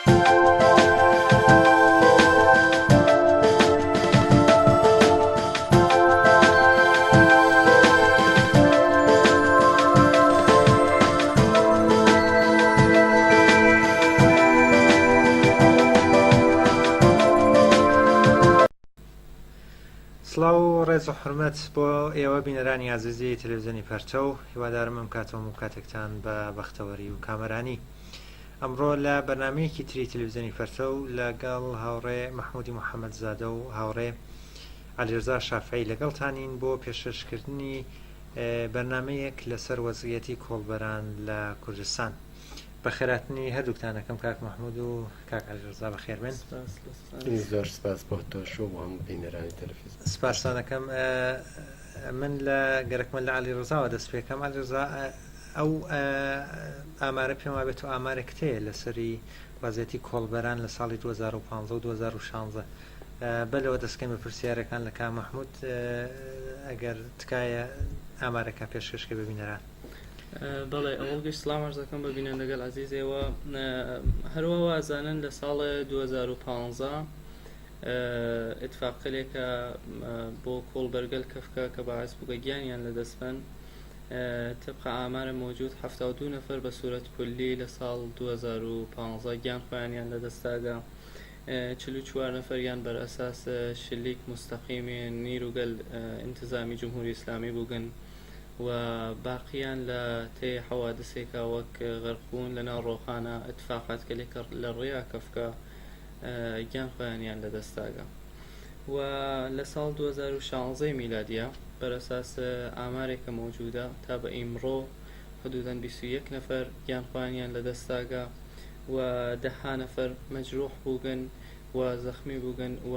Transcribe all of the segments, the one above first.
سڵاو و ڕێز و حرمەت بۆ ئێوە بینەرانی عزیزی تەلەڤیزیۆنی پەرچە و هیوادارم ئەم کاتۆم و کاتێکتان بە بەختەوەری و کامەرانی. ئەمڕۆ لە بەرنامەیەکی تری تەلەڤیزیۆنی پەرچە و لەگەڵ هاوڕێ مەحموودی محەممەدزادە و هاوڕێ عەلیرزا شافعی لەگەڵتانین بۆ پێشکەشکردنی بەرنامەیەک لەسەر وەزعیەتی کۆڵبەران لە کوردستان. بەخێراتنی هەردووکتانەکەم کاک مەحموود و کاک عەلیرزا بەخێربێن. زۆر سپاس بۆ تۆش و هەموو بینەرانی تەلەڤیزیۆن. سپاسانەکەم. من لە گەرەکمە لە عەلیرزاوە دەست پێکەم. عەلیرزا ئەو ئامارە پێم وابێت و ئامارێک هەیە لەسەری وەزعیەتی کۆڵبەران لە ساڵی 2015 و 2016 بەلەوە دەستکەم بە پرسیارەکان لە کاک مەحموود ئەگەر تکایە ئامارەکە پێشکەشکە ببینەران. بەڵێ ئەوڵ گەشت سڵام عەرز دەکەم بە بینەندەگەڵ عەزیزەوە. هەروە وازانن لە ساڵی 2015 اتفاقیەکە بۆ کۆڵبەرگەل کەفکە کە باعث بووکە گیانیان لە دەستبەن طبق ئامارە موجود 72 نەفەر بە سوورەت کولی لە ساڵ 2015 گیان خۆیانیان لە دەستاگا، 44 نەفەریان بەر ئەساس شلیک مستەقیمی نیروگەل انتظامی جمهوری ئیسلامی بووگن و باقییان لە تێ حەوادسێکە وەک غەرقبوون لە ناو ڕۆخانە اتفاقات کەلێکە لە ڕێیا کەفکە گیان خۆیانیان لە دەستاگا. و لە ساڵ 2016 میلادیە بەر ئەساس ئامارێکە موجودە تا بە ئیمڕۆ حدوداً 21 نەفەر گیان خۆیانیان لە دەستاگا و 10 نەفەر مەجروح بووگن و زەخمی بووگن و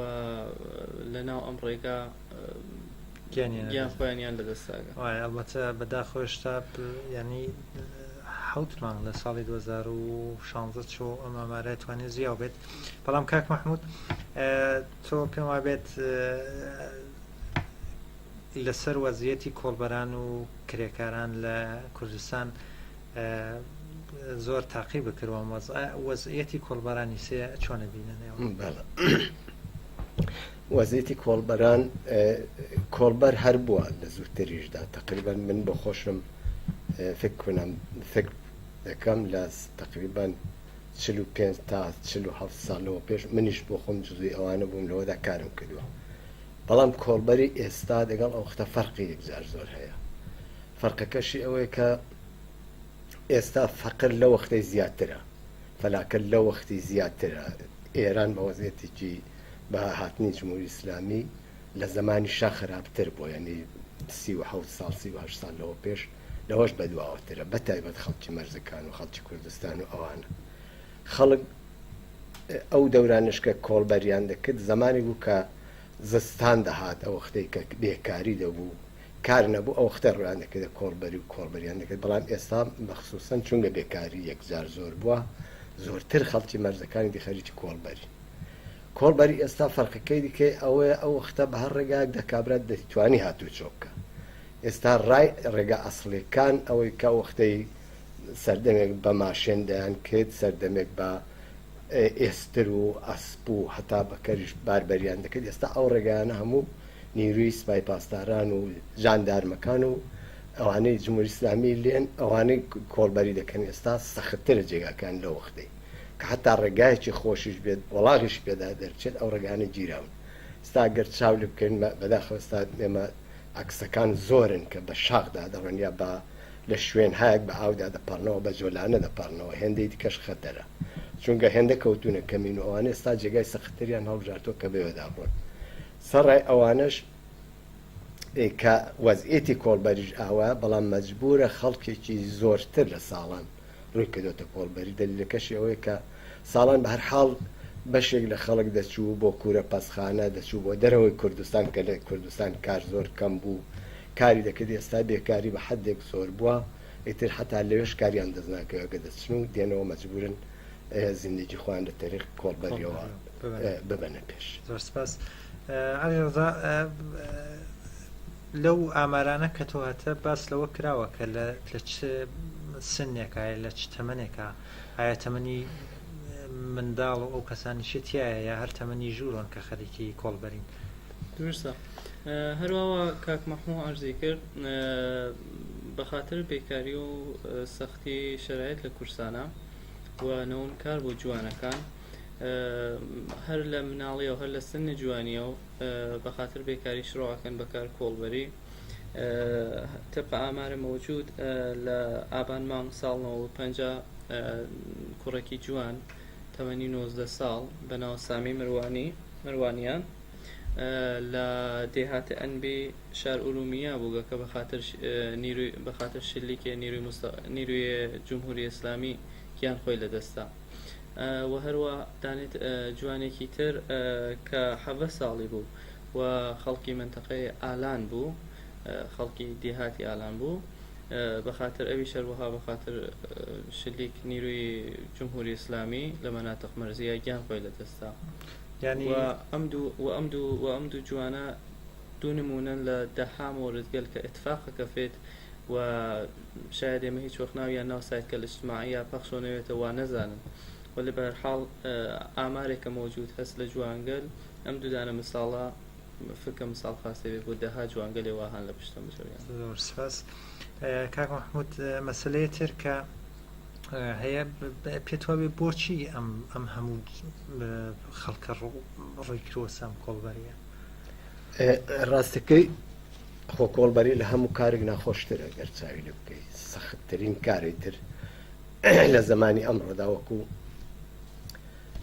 لە ناو ئەم ڕێگا گیان خۆیانیان لە دەستاگا. ئەلبەتە بەداخۆشتا ینی حوت مانگ لە ساڵی 2016 چۆ ئەم ئامارە توانێت زیاو بێت. بەڵام کاک مەحموود تۆ پێم وابێت لەسەر وەزعیەتی کۆڵبەران و کرێکاران لە کوردستان زۆر تاقیب بکردوە وەزعیەتی کۆڵبەرانی سێ چۆنە بینەنەوە؟ وەزعیەتی کۆڵبەران کۆڵبەر هەر بووە لە زووتریشدا تقریبا من بۆ خۆشم فکر دەکەم لە تقریبا 45 تا 47 ساڵەوە پێش منیش بۆ خۆم جزوی ئەوانە بووم لەوەدا کارم کردووە. بەڵام کۆڵبەری ئێستا دەگەڵ ئەو وەختە فەرقی یەکجار زۆر هەیە. فەرقەکەشی ئەوەیە کە ئێستا فەقر لە وەختەی زیاترە، فەلاکە لە وەختی زیاترە. ئێران بە وەزعیەتێکی بە هاتنی جمهوری ئیسلامی لە زمانی شا خراپتر بووە، یعنی 37 ساڵ 38 ساڵ لەوە پێش لەوەش بەدواوەترە، بەتایبەت خەڵکی مەرزەکان و خەڵکی کوردستان و ئەوانە. خەڵک ئەو دەورانش کە کۆڵبەریان دەکرد زمانی بوو کە زستان دەهات، ئەو وەختەی کە بێکاری دەبوو کار نەبوو ئەو وەختە ڕوان دەکرد کۆڵبەری و کۆڵبەریان دەکرد. بەڵام ئێستا بەخسووسەن چونکە بێکاری یەکجار زۆر بووە زۆرتر خەڵکی مەرزەکانی دیخەریکی کۆڵبەری. کۆڵبەری ئێستا فەرقەکەی دیکەی ئەوەیە ئەو وەختە بە هەر ڕێگایەک دەکابرات دەتوانی هاتوو چۆکە. ئێستا ڕای ڕێگا ئەسڵەکان ئەوەی کە وەختەی سەردەمێک بە ماشێن دەیان کرد، سەردەمێک بە ئێستر و ئەسپ و هەتا بەکەریش باربەریان دەکرد. ئێستا ئەو ڕێگایانە هەموو نیروی سپای پاسداران و ژاندارمەکان و ئەوانەی جمهوری ئیسلامی لێن ئەوانەی کۆڵبەری دەکەن ئێستا سەختترە جێگاکان لە وەختەی کە هەتا ڕێگایەکی خۆشیش بێت وەڵاغیش پێدا دەرچێت ئەو ڕێگانە گیراون. ئێستا گەر چاو لێ بکەین بەداخەوە ئێستا ئێمە عەکسەکان زۆرن کە بە شاخدا دەڕۆن یا بە لە شوێن هایەک بە ئاودا دەپەڕنەوە، بە جۆلانە دەپەڕنەوە. هێندەی دیکەش خەتەرە چونکە هێندە کەوتونە کەمین و ئەوانە ئێستا جێگای سەختتریان هەڵبژارتۆ کە بێوەدا بڕۆن. سەرڕای ئەوانەش کە وەزعیەتی کۆڵبەریش ئاوە، بەڵام مەجبورە خەڵکێکی زۆرتر لە ساڵان ڕووی کردوتە کۆڵبەری. دەلیلەکەشی ئەوەیە کە ساڵان بە هەر حاڵ بەشێک لە خەڵک دەچوو بۆ کوورە پەسخانە، دەچوو بۆ دەرەوەی کوردستان کە لە کوردستان کار زۆر کەم بوو کاری دەکرد. ئێستا بێکاری بە حەدێک زۆر بووە، ئیتر حتا لەوێش کاریان دەستناکەوەگە دەچن و دێنەوە مەجبورن زیندگی خۆیان لە تەریق کۆڵبەریەوە ببەنە پێش. زۆر سپاس. عەلیرزا لەو ئامارانە کە تۆ هاتە باس لەوە کراوە کە لە چ سنێکە لە چ تەمەنێکە، ئایا تەمەنی منداڵ و ئەو کەسانی شتیایە یا هەر تەمەنی ژوورۆن کە خەریکی کۆڵبەرین. درستە. هەروەوە کاک مەحموو ئەرزی کرد بەخاتر بێکاری و سەختی شەرایط لە کورسانە و نەونکار بۆ جوانەکان هەر لە مناڵیەوە هەر لە سنی جوانیە و بەخاتر بێکاری شڕۆعەکەن بەکار کۆڵبەری. طبق ئامارە مەوجود لە ئابان مانگ ساڵ 95 کوڕێکی جوان تەمەنی 19 ساڵ بەناو سامی مروانیان لە دێهاتە ئەنبی شار ئورومیە بووگە کە بەخاتر شلیکێ نیروی جمهوری ئیسلامی گیان خۆی لەدەستا و هەروە دانێت جوانێکی تر کە 7 ساڵی بوو و خەڵکی منتەقەی ئالان بوو، خەڵکی دێهاتی ئالان بوو، بەخاتر ئەوی شەروەها بەخاتر شلیک نیروی جمهوری ئیسلامی لە مەناتق مەرزیە گیان خۆی لەدەستا. یعنی ئەم دوو جوانە دوو نمونەن لە دەها مۆردگەل کە ئتفاقەکە فێت و شاید ئێمە هیچ وەخت ناویان ناو سایتکە لە اجتماعی یا پەخشۆنەوێتە وا نەزانن، ولی بەهەرحاڵ ئامارێکە مەوجود هەست لە جوانگەل ئەم دوودانە مساڵە فکە مساڵ خاستە بێ بۆ دەها جوانگەلێ واهان لە پشتە مژەویان. زۆر سپاس. کاک مەحموود مەسلەیە تر کە هەیە پێت وابێ بۆچی ئەم هەموو خەڵکە ڕووی کردووە سام کۆڵبەریە؟ ڕاستەکەی خۆ کۆڵبەری لە هەموو کارێک ناخۆشترە گەر چاوی لێ بکەیت. سەختترین کاری تر لە زمانی ئەمڕۆدا وەکو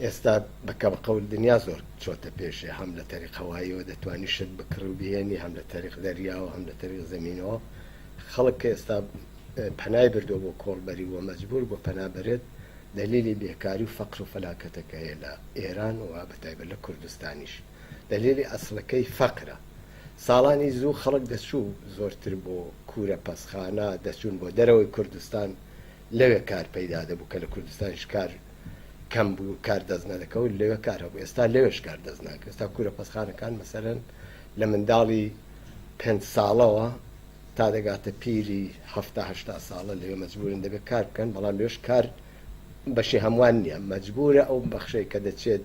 ئێستا بەکە بە قەول دنیا زۆر چۆتە پێشێ، هەم لە تەریق هەواییەوە دەتوانی شت بکڕ و بهێنی، هەم لە تەریق دەریاوە، هەم لە تەریق زەمینەوە. خەڵک کە ئێستا پەنای بردۆ بۆ کۆڵبەری و مەجبور بۆ پەنابەرێت دلیلی بێکاری و فەقر و فەلاکەتەکە هەیە لە ئێران و بەتایبەت لە کوردستانیش. دلیلی ئەسڵەکەی فەقرە. ساڵانی زوو خەڵک دەچوو زۆرتر بۆ کوورە پەسخانە دەچوون بۆ دەرەوەی کوردستان، لەوێ کار پەیدا دەبوو کە لە کوردستانیش کار کەم بوو، کار دەست نەدەکەوت، لەوێ کار هەبوو. ئێستا لەوێش کار دەست ناکە. ئێستا کوورە پەسخانەکان مەسەرەن لە منداڵی 5 ساڵەوە تا دەگاتە پیری 70-80 ساڵە لەوێ مەجبورن دەبێت کار بکەن، بەڵام لێش کار بەشی هەمووان نییە، مەجبورە ئەو بەخشەی کە دەچێت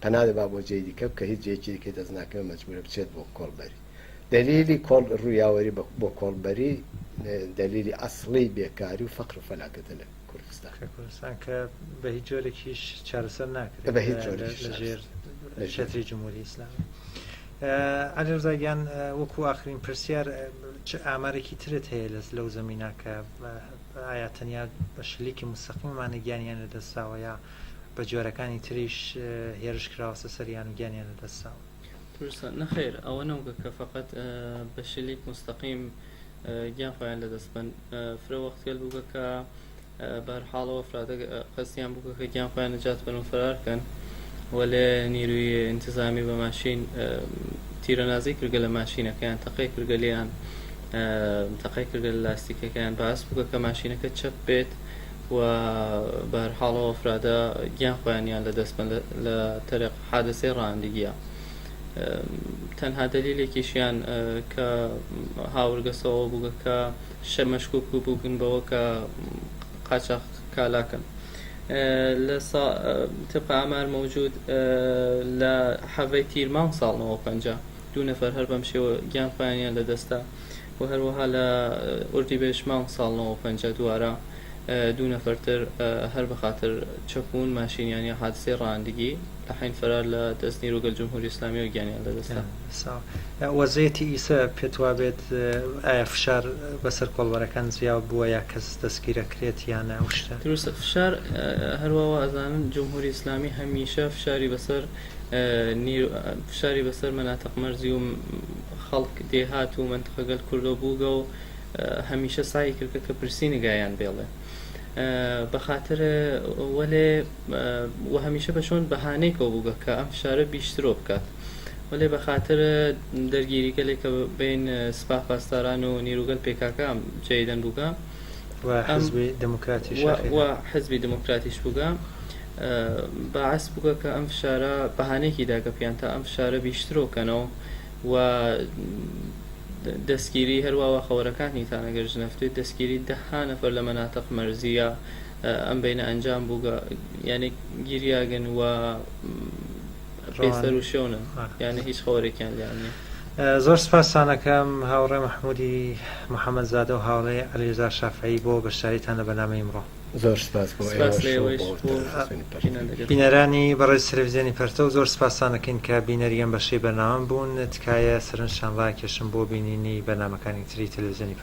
پەنادەبا بۆ جێی دیکە کە هیچ جێکی دیکە دەست ناکەوێت، مەجبورە بچێت بۆ کۆڵبەری. دلیلی ڕوویاوەری بۆ کۆڵبەری دلیلی ئەسڵی بێکاری و فەقر و فەلاکەتە لە کوردستان کە بە هیچ جۆرێکیش چارەسەر ناکرێت بە هیچ لەژێر شەتری جمهوری ئیسلامی. عەلی ڕزاگیان وەکو ئاخرین پرسیار ئامارێکی ترت هەیە لەو زەمینە کە ئایا تەنیا بە شلیکی مستەقیممانە گیانیان لەدەستاوە یا بە جۆرەکانی تریش هێرش کراوەسە سەریان و گیانیان لەدەستاوە؟ نەخێر ئەوە نەوگە کە فقط بە شلیک مستەقیم گیان خۆیان لەدەست بن. فرە وەختێل بووگە کە بەهەرحاڵەوە فرادە قەستیان بووکە کە گیان خۆیان نەجات بن و فەرارکەن و لێ نیروی ئینتیزامی بە ماشین تیرەنازی کردگە لە ماشینەکەیان، تەقەی کردگە لێیان، تەقەی کردگە لە لاستیکەکەیان، باس بووکە کە ماشینەکە چەپ بێت و بەهەرحاڵەوە فرادە گیان خۆیانیان لەدەست بن لە تەرێق حادثەی ڕانندگیە. تەنها دلیلێکیشیان کە هاوڕگەسەوە بووگە کە مەشکوک بووبوون بەوە کە قاچاق کالاکەن. طبق ئامار مەوجود لە حەڤەی تیر مانگ ساڵ 95 دوو نەفەر هەر بەم شێوە گیان خۆیانیان لەدەستا و هەروەها لە ئوردیبێژ مانگ ساڵ 95 دووارە دوو نەفەرتر هەر بەخاتر چەپوون ماشینیان یا حادثەی ڕانندگی لە حین فەرار لە دەست نیروگەل جمهوری ئیسلامی و گیانیان لەدەستا. وەزعیەتی ئیسە پێت وابێت ئایا فشار بەسەر کۆڵبەرەکان زیاد بووە یا کەس دەستگیرەکرێت یانە ئەو شتە؟ دروستە. فشار هەروەها ئەزانن جمهوری ئیسلامی هەمیشە فشاری بەسەر مەناتق مەرزی و خەڵک دێهات و منتقەگەل کوردە بووگە و هەمیشە سعی کردکە کە پرسی نگایان بێڵێ بەخاتر وەلێ و هەمیشە بە شۆن بەهانەیەکەوە بووگە کە ئەم فشارە بیشترۆ بکات، وەلێ بەخاتر دەرگیری گەلێکە بین سپاه پاسداران و نیروگەل پێکاکە جێدەن بووگە و حزبی دموکراتیش بووگە باعث بووگە کە ئەم فشارە بەهانەیەکی داگە پیان تا ئەم فشارە بیشترۆ بکەنەوە و دەستگیری هەروەها خەوەرەکانی تانەگەر ژنەفتوی دەستگیری 10 نەفەر لە مەناتق مەرزیە ئەم بینە ئەنجام بووگە یعنی گیریاگەن و پێسەر و شۆنە یعنی هیچ خەوەرێکیان لیان نییە. زۆر سپاسانەکەم هاوڕێ مححمودی محەممەد زادە و هاوڵێ ئەلیزار شافعی بۆ بەشداریتان لە بەنامە ئیمڕۆ. زۆر سپاس بۆ بینەرانی بەڕێز تەلەڤیزیۆنی پەرتە و زۆر سپاسانەکەین کە بینەریان بەشەی بەرنامەم بوون تکایە سەرنجشان ڕاکێشم بۆ بینینی بەرنامەکانی تری تەلەڤیزیۆنی